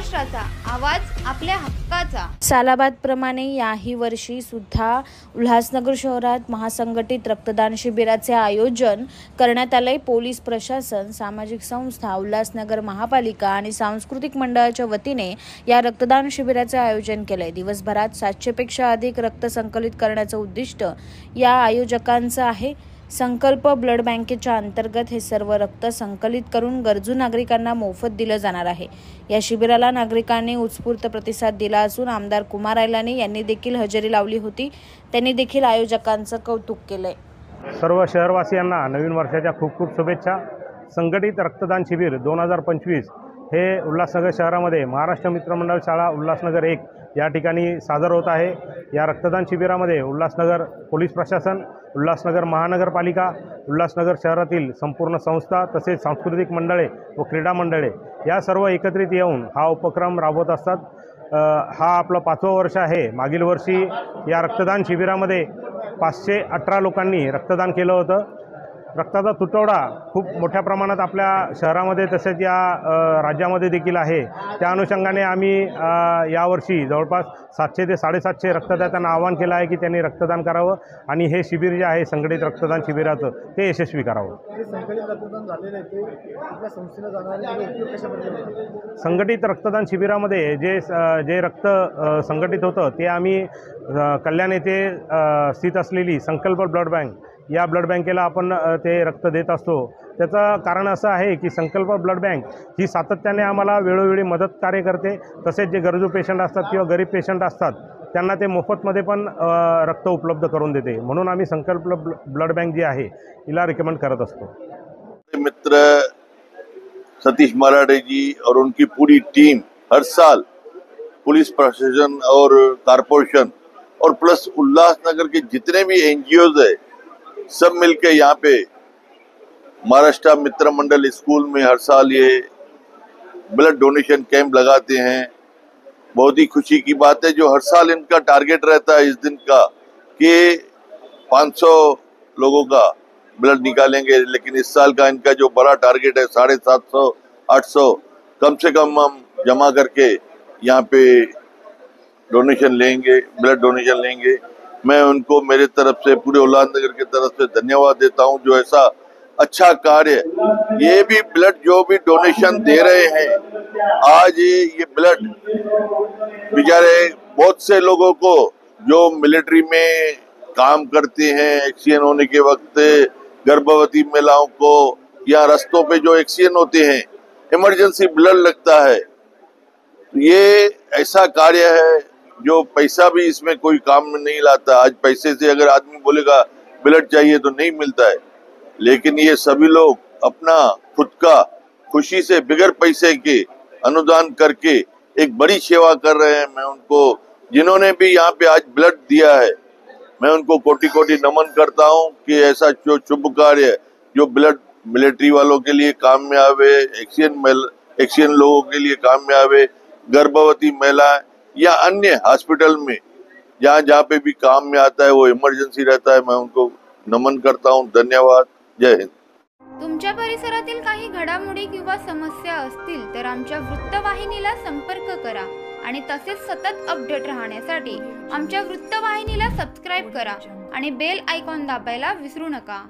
महाराष्ट्राचा आवाज आपल्या हक्काचा। सालाबाद प्रमाणे याही वर्षी सुद्धा उल्हासनगर शहरात महासंघटित रक्तदान शिबिराचे आयोजन करण्यात आले। पोलीस प्रशासन, सामाजिक संस्था, उल्हासनगर महापालिका आणि सांस्कृतिक मंडळाच्या वतीने या रक्तदान शिबिराचे आयोजन केले। दिवसभरात 700 पेक्षा अधिक रक्त संकलित करण्याचे उद्दिष्ट या आयोजकांचं आहे। संकल्प ब्लड बँकेच्या अंतर्गत हे सर्व रक्त संकलित करून गरजू नागरिकांना मोफत दिलं जाणार आहे। या शिबिराला नागरिकांनी उत्स्फूर्त प्रतिसाद दिला असून आमदार कुमार ऐलानी यांनी देखील हजेरी लावली होती। त्यांनी देखील आयोजकांचं कौतुक केलंय। सर्व शहरवासियांना नवीन वर्षाच्या खूप खूप शुभेच्छा। संघटित रक्तदान शिबिर 2025 हे उल्हासनगर शहरामध्ये महाराष्ट्र मित्रमंडळ शाळा उल्हासनगर 1 या ठिकाणी सादर होत आहे। या रक्तदान शिबिरामध्ये उल्हासनगर पोलीस प्रशासन, उल्हासनगर महानगरपालिका, उल्हासनगर शहरातील संपूर्ण संस्था तसेच सांस्कृतिक मंडळे व क्रीडा मंडळे या सर्व एकत्रित येऊन हा उपक्रम राबवत असतात। हा आपलं 5वं वर्ष आहे। मागील वर्षी या रक्तदान शिबिरामध्ये 518 लोकांनी रक्तदान केलं होतं। रक्ताचा तुटवडा खूप मोठ्या प्रमाणात आपल्या शहरामध्ये तसेच या राज्यामध्ये देखील आहे। त्या अनुषंगाने आम्ही यावर्षी जवळपास 700 ते 750 रक्तदात्यांना आवाहन केलं आहे की त्यांनी रक्तदान करावं आणि हे शिबिर जे आहे संघटित रक्तदान शिबिराचं ते यशस्वी करावं। संघटित रक्तदान शिबिरामध्ये जे रक्त संघटित होतं ते आम्ही कल्याण येथे स्थित असलेली संकल्प ब्लड बँक या ब्लड बँकेला आपण ते रक्त देत असतो। त्याचं कारण असं आहे की संकल्प ब्लड बँक ही सातत्याने आम्हाला वेळोवेळी मदत कार्य करते। तसेच जे गरजू पेशंट असतात किंवा गरीब पेशंट असतात त्यांना ते मोफतमध्ये पण रक्त उपलब्ध करून देते। म्हणून आम्ही संकल्प ब्लड बँक जी आहे हिला रिकमेंड करत असतो। मित्र सतीश मराठे जी और उनकी पूरी टीम हर साल पुलिस प्रशासन और कारपोरेशन और प्लस उल्लासनगर के जितने भी एनजीओज है सब मिलके यहाँ पे महाराष्ट्र मित्र मंडल स्कूल में हर साल ये ब्लड डोनेशन कैंप लगाते हैं। बहुत ही खुशी की बात है। जो हर साल इनका टारगेट रहता है इस दिन का कि 500 लोगों का ब्लड निकालेंगे, लेकिन इस साल का इनका जो बड़ा टारगेट है 750 800 कम से कम हम जमा करके यहाँ पे डोनेशन लेंगे, ब्लड डोनेशन लेंगे। मैं उनको मेरे तरफ से पूरे उल्लासनगर की तरफ से धन्यवाद देता हूं जो ऐसा अच्छा कार्य ये भी ब्लड जो भी डोनेशन दे रहे हैं आज ये ब्लड बेचारे बहुत से लोगों को जो मिलिट्री में काम करते हैं एक्सीडेंट होने के वक्त, गर्भवती महिलाओं को या रास्तों पे जो एक्सीडेंट होते हैं इमरजेंसी ब्लड लगता है। ये ऐसा कार्य है जो पैसा भी इसमें कोई काम में नहीं लाता। आज पैसे से अगर आदमी बोलेगा ब्लड चाहिए तो नहीं मिलता है, लेकिन ये सभी लोग अपना खुद का खुशी से बिगर पैसे के अनुदान करके एक बड़ी सेवा कर रहे हैं। मैं उनको जिन्होंने भी यहाँ पे आज ब्लड दिया है मैं उनको कोटि कोटि नमन करता हूँ कि ऐसा जो शुभ कार्य जो ब्लड मिलिट्री वालों के लिए काम में आवे, एक्सीडेंट लोगों के लिए काम में आवे, गर्भवती महिलाएं या अन्य हॉस्पिटल में जहाँ पे भी काम में आता है वो इमरजेंसी रहता है, मैं उनको नमन करता हूँ। धन्यवाद। जय हिंद। तुमच्या परिसरातील काही घडामोडी किंवा समस्या असतील तर आमच्या वृत्तवाहिनीला संपर्क करा आणि तसेच सतत अपडेट राहण्यासाठी आमच्या वृत्तवाहिनीला सबस्क्राइब करा आणि बेल आयकॉन दाबायला विसरू नका।